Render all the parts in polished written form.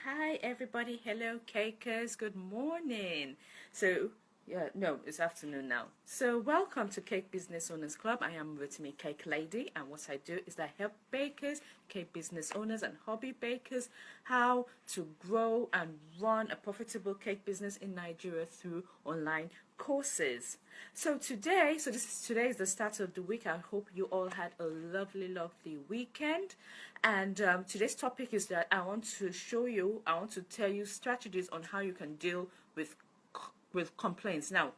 Hi everybody. Hello cakers. Good morning. No, it's afternoon now. So welcome to Cake Business Owners Club. I am Rotimi Cake Lady, and what I do is I help bakers, cake business owners and hobby bakers how to grow and run a profitable cake business in Nigeria through online courses. Today is the start of the week. I hope you all had a lovely weekend. And today's topic is that I want to tell you strategies on how you can deal with complaints. Now,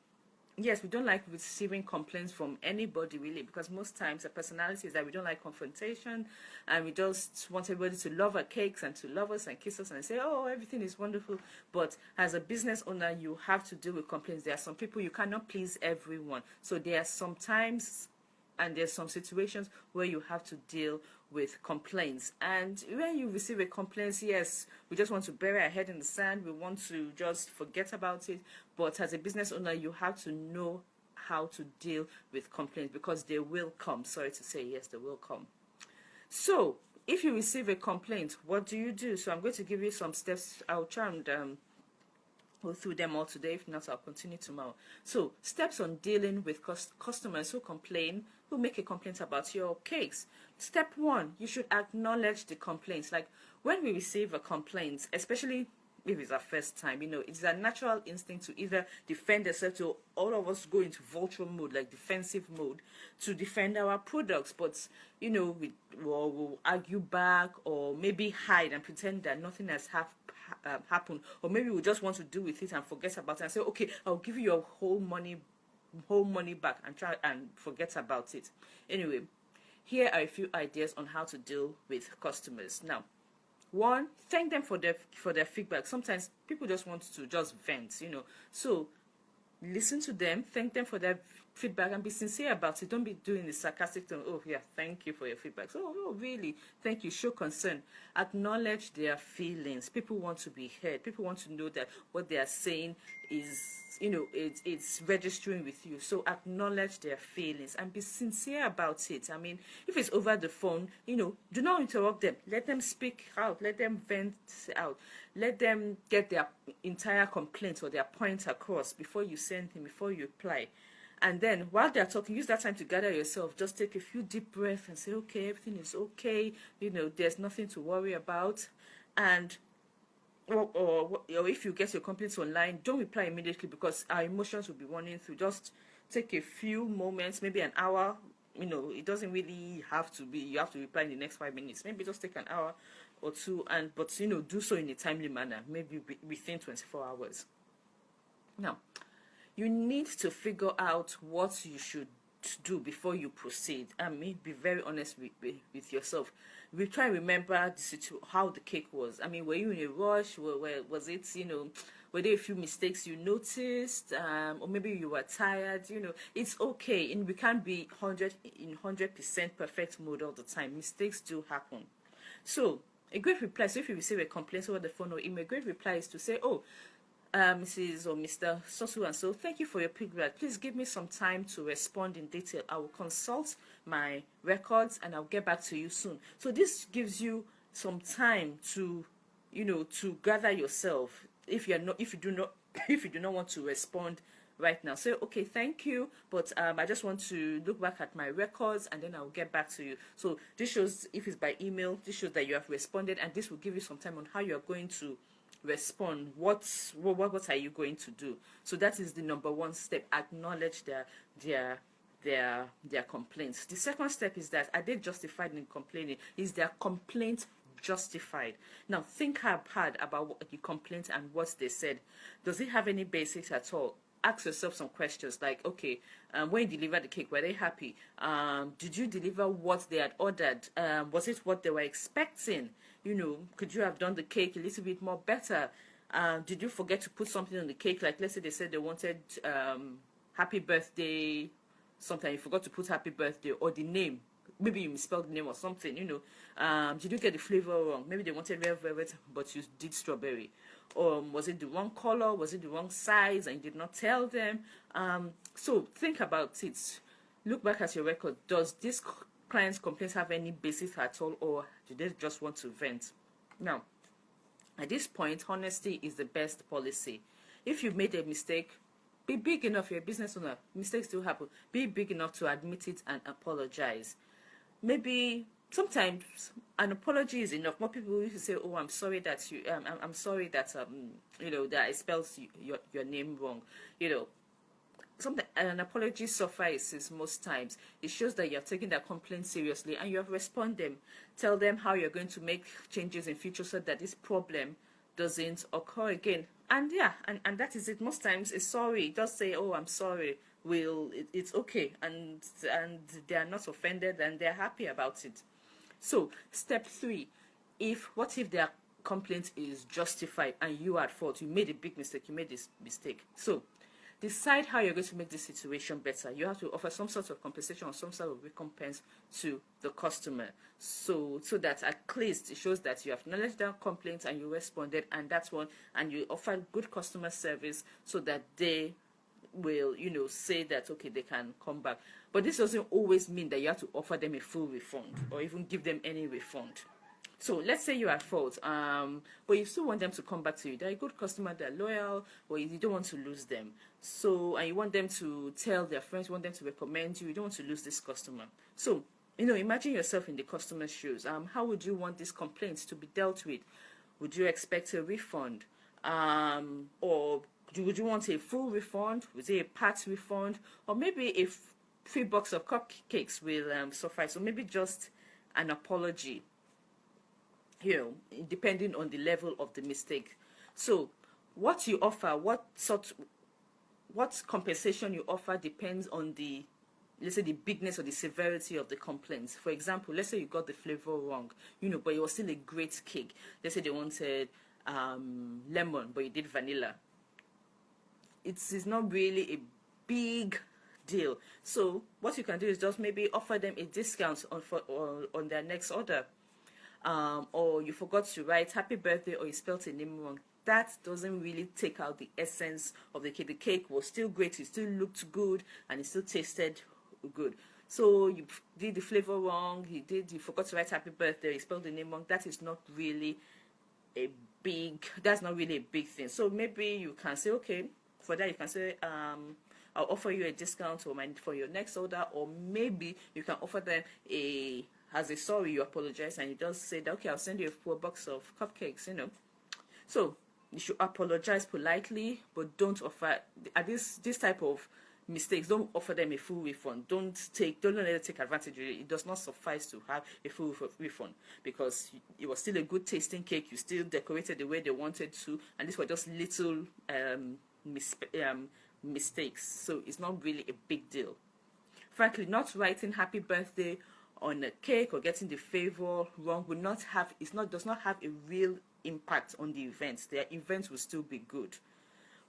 yes, we don't like receiving complaints from anybody really, because most times the personality is that we don't like confrontation, and we just want everybody to love our cakes and to love us and kiss us and say, oh, everything is wonderful. But as a business owner, you have to deal with complaints. There are some people, you cannot please everyone. So there are some times and there's some situations where you have to deal with complaints. And when you receive a complaint, yes, we just want to bury our head in the sand. We want to just forget about it. But as a business owner, you have to know how to deal with complaints, because they will come. Sorry to say, yes, they will come. So if you receive a complaint, what do you do? So I'm going to give you some steps. I'll try and go through them all today. If not, I'll continue tomorrow. So steps on dealing with customers who make a complaint about your cakes. Step one, you should acknowledge the complaints. Like when we receive a complaint, especially if it's our first time, it's a natural instinct to either defend yourself. To all of us go into vulture mode, like defensive mode, to defend our products. But we'll argue back, or maybe hide and pretend that nothing has happened, or maybe we just want to deal with it and forget about it and say, okay, I'll give you your whole money back, and try and forget about it. Anyway, here are a few ideas on how to deal with customers. Now, one, thank them for their feedback. Sometimes people just want to just vent, so listen to them, thank them for their feedback, and be sincere about it. Don't be doing the sarcastic tone. Oh yeah, thank you for your feedback. So, oh really, thank you. Show concern. Acknowledge their feelings. People want to be heard. People want to know that what they are saying is, it's registering with you. So acknowledge their feelings and be sincere about it. I mean, if it's over the phone, do not interrupt them. Let them speak out. Let them vent out. Let them get their entire complaint or their point across before you send them, before you reply. And then while they're talking, use that time to gather yourself. Just take a few deep breaths and say, okay, everything is okay. There's nothing to worry about. And or if you get your complaints online, don't reply immediately, because our emotions will be running through. Just take a few moments, maybe an hour. It doesn't really have to be, you have to reply in the next 5 minutes. Maybe just take an hour or two, but do so in a timely manner, maybe within 24 hours. Now, you need to figure out what you should do before you proceed. I mean, be very honest with yourself. We try and remember how the cake was. I mean, were you in a rush? Was it, were there a few mistakes you noticed? Or maybe you were tired? It's okay. And we can't be 100% perfect mode all the time. Mistakes do happen. So a great reply. So if you receive a complaint over the phone or email, a great reply is to say, oh, Mrs. or Mr. So and so, thank you for your feedback. Please give me some time to respond in detail. I will consult my records and I'll get back to you soon. So this gives you some time to, to gather yourself. If you do not want to respond right now, say, okay, thank you, but I just want to look back at my records and then I'll get back to you. So this shows, if it's by email, this shows that you have responded, and this will give you some time on how you are going to respond. What are you going to do? So that is the number one step. Acknowledge their complaints. The second step is that, are they justified in complaining? Is their complaint justified? Now think hard about the complaint and what they said. Does it have any basis at all? Ask yourself some questions like, okay, when you delivered the cake, were they happy? Did you deliver what they had ordered? Was it what they were expecting? Could you have done the cake a little bit more better? Did you forget to put something on the cake? Like, let's say they said they wanted happy birthday, something, you forgot to put happy birthday, or the name. Maybe you misspelled the name or something, Did you get the flavor wrong? Maybe they wanted red velvet, but you did strawberry. Or was it the wrong color? Was it the wrong size and you did not tell them? So think about it. Look back at your record. Does this client's complaints have any basis at all, or do they just want to vent? Now, At this point, honesty is the best policy. If you've made a mistake, be big enough. You're a business owner. Mistakes do happen. Be big enough to admit it and apologize. Maybe sometimes an apology is enough. More people used to say, "Oh, I'm sorry that you, I'm sorry that that I spelled your name wrong." You know, something an apology suffices most times. It shows that you have taken that complaint seriously and you have responded. Tell them how you're going to make changes in future so that this problem doesn't occur again. And yeah, and that is it. Most times it's sorry. Just say, "Oh, I'm sorry." It's okay, and they are not offended and they're happy about it. So step 3, what if their complaint is justified and you are at fault? You made a big mistake. You made this mistake. So decide how you're going to make this situation better. You have to offer some sort of compensation or some sort of recompense to the customer, so that at least it shows that you have acknowledged their complaints and you responded, and that's one, and you offer good customer service so that they will say that okay, they can come back. But this doesn't always mean that you have to offer them a full refund or even give them any refund. So let's say you're at fault, but you still want them to come back to you. They're a good customer, they're loyal, or you don't want to lose them. So, and you want them to tell their friends, you want them to recommend you, you don't want to lose this customer. So, imagine yourself in the customer's shoes. How would you want these complaints to be dealt with? Would you expect a refund? Or would you want a full refund? Was it a part refund? Or maybe a free box of cupcakes will suffice, or maybe just an apology, depending on the level of the mistake. So what you offer, what compensation you offer depends on let's say the bigness or the severity of the complaints. For example, let's say you got the flavor wrong, but it was still a great cake. Let's say they wanted lemon, but you did vanilla. It's not really a big deal. So what you can do is just maybe offer them a discount on their next order. Or you forgot to write happy birthday, or you spelled a name wrong. That doesn't really take out the essence of the cake. The cake was still great, it still looked good, and it still tasted good. So you did the flavor wrong, you forgot to write happy birthday, you spelled the name wrong. That's not really a big thing. So maybe you can say, okay, for that you can say, I'll offer you a discount for your next order, or maybe you can offer them as a sorry, you apologize, and you just say that, okay, I'll send you a full box of cupcakes, So you should apologize politely, but don't offer at this type of mistakes. Don't offer them a full refund. Don't let them take advantage of it. It does not suffice to have a full refund, because it was still a good tasting cake. You still decorated the way they wanted to, and these were just little mistakes. So it's not really a big deal. Frankly, not writing happy birthday on a cake or getting the flavor wrong does not have a real impact on the events. Their events will still be good,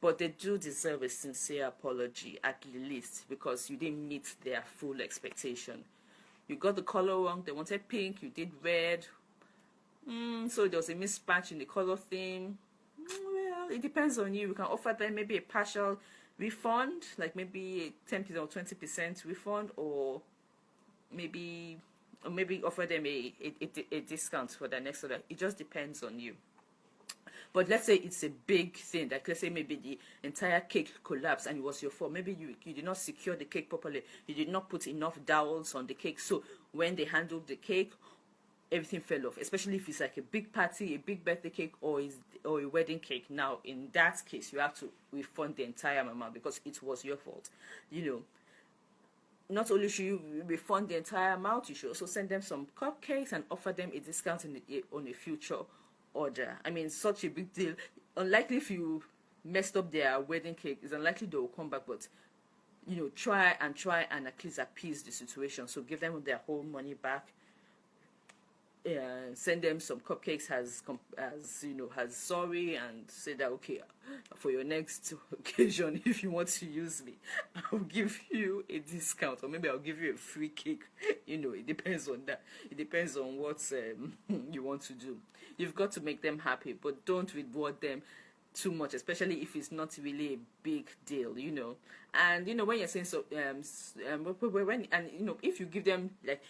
but they do deserve a sincere apology at least, because you didn't meet their full expectation. You got the color wrong. They wanted pink, you did red. So there was a mismatch in the color theme. Well, it depends on you. You can offer them maybe a partial refund, like maybe a 10% or 20% refund, or maybe offer them a discount for their next order. It just depends on you. But let's say it's a big thing, like let's say maybe the entire cake collapsed and it was your fault. Maybe you did not secure the cake properly. You did not put enough dowels on the cake. So when they handled the cake, everything fell off. Especially if it's like a big party, a big birthday cake, or a wedding cake. Now, in that case, you have to refund the entire amount because it was your fault. Not only should you refund the entire amount, you should also send them some cupcakes and offer them a discount on a future order. I mean, such a big deal. Unlikely if you messed up their wedding cake, it's unlikely they will come back, but try and at least appease the situation. So give them their whole money back. Send them some cupcakes as sorry, and say that, okay, for your next occasion, if you want to use me, I'll give you a discount, or maybe I'll give you a free cake. It depends on that. It depends on what you want to do. You've got to make them happy, but don't reward them too much, especially if it's not really a big deal. And when you're saying so, if you give them like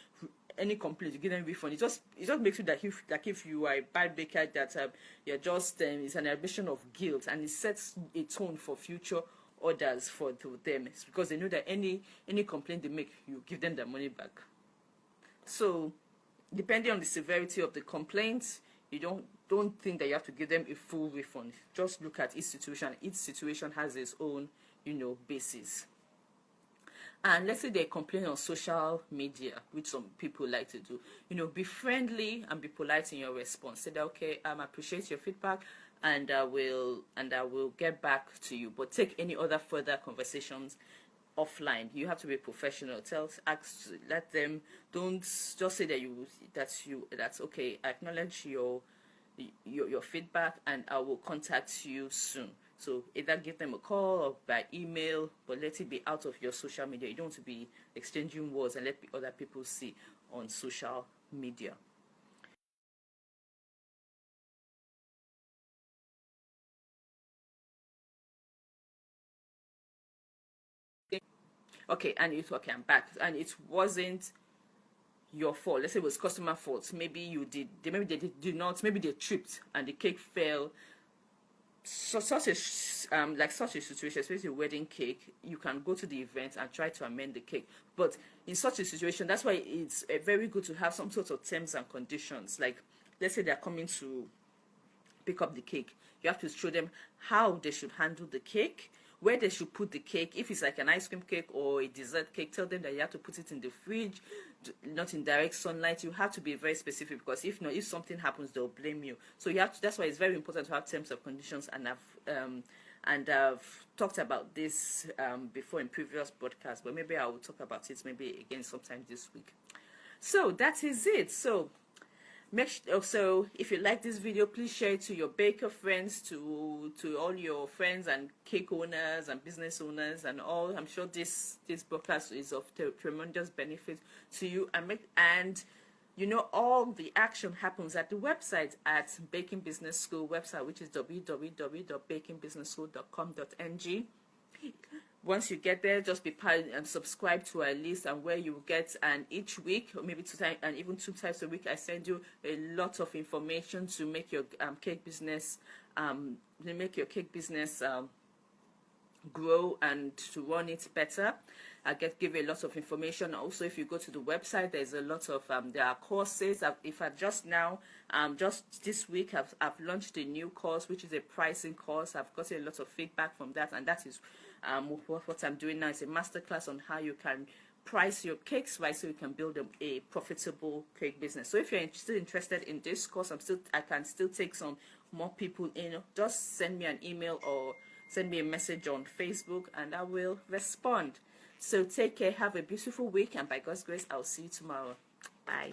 any complaint, you give them refund. It just makes you like if you are a bad baker, that you're just it's an admission of guilt, and it sets a tone for future orders for to them. It's because they know that any complaint they make, you give them their money back. So depending on the severity of the complaint, you don't think that you have to give them a full refund. Just look at each situation. Each situation has its own, basis. And let's say they complain on social media, which some people like to do. Be friendly and be polite in your response. Say that, okay, I appreciate your feedback, and I will get back to you. But take any other further conversations offline. You have to be professional. Let them. Don't just say that's okay. I acknowledge your feedback, and I will contact you soon. So either give them a call or by email, but let it be out of your social media. You don't want to be exchanging words and let other people see on social media. Okay, I'm back, and it wasn't your fault. Let's say it was customer fault. Maybe they did not, maybe they tripped and the cake fell. So such a situation, especially a wedding cake, you can go to the event and try to amend the cake. But in such a situation, that's why it's very good to have some sort of terms and conditions. Like, let's say they're coming to pick up the cake, you have to show them how they should handle the cake, where they should put the cake. If it's like an ice cream cake or a dessert cake, tell them that you have to put it in the fridge, not in direct sunlight. You have to be very specific, because if not, if something happens, they'll blame you. So you have to, that's why it's very important to have terms of conditions. And I've talked about this before in previous broadcasts, but maybe I will talk about it maybe again sometime this week. So that is it. So so if you like this video, please share it to your baker friends, to all your friends and cake owners and business owners and all. I'm sure this broadcast is of tremendous benefit to you. And all the action happens at the website, at Baking Business School website, which is www.bakingbusinessschool.com.ng. Once you get there, just be part and subscribe to our list, and where you will get, and each week, or maybe 2 times, and even 2 times a week, I send you a lot of information to make your cake business grow and to run it better. I give you a lot of information. Also, if you go to the website, there's a lot of there are courses. Just this week I've launched a new course, which is a pricing course. I've got a lot of feedback from that, and that is what I'm doing now. Is a masterclass on how you can price your cakes right, so you can build a profitable cake business. So if you're still interested in this course, I can still take some more people in. Just send me an email or send me a message on Facebook, and I will respond. So take care, have a beautiful week, and by God's grace, I'll see you tomorrow. Bye.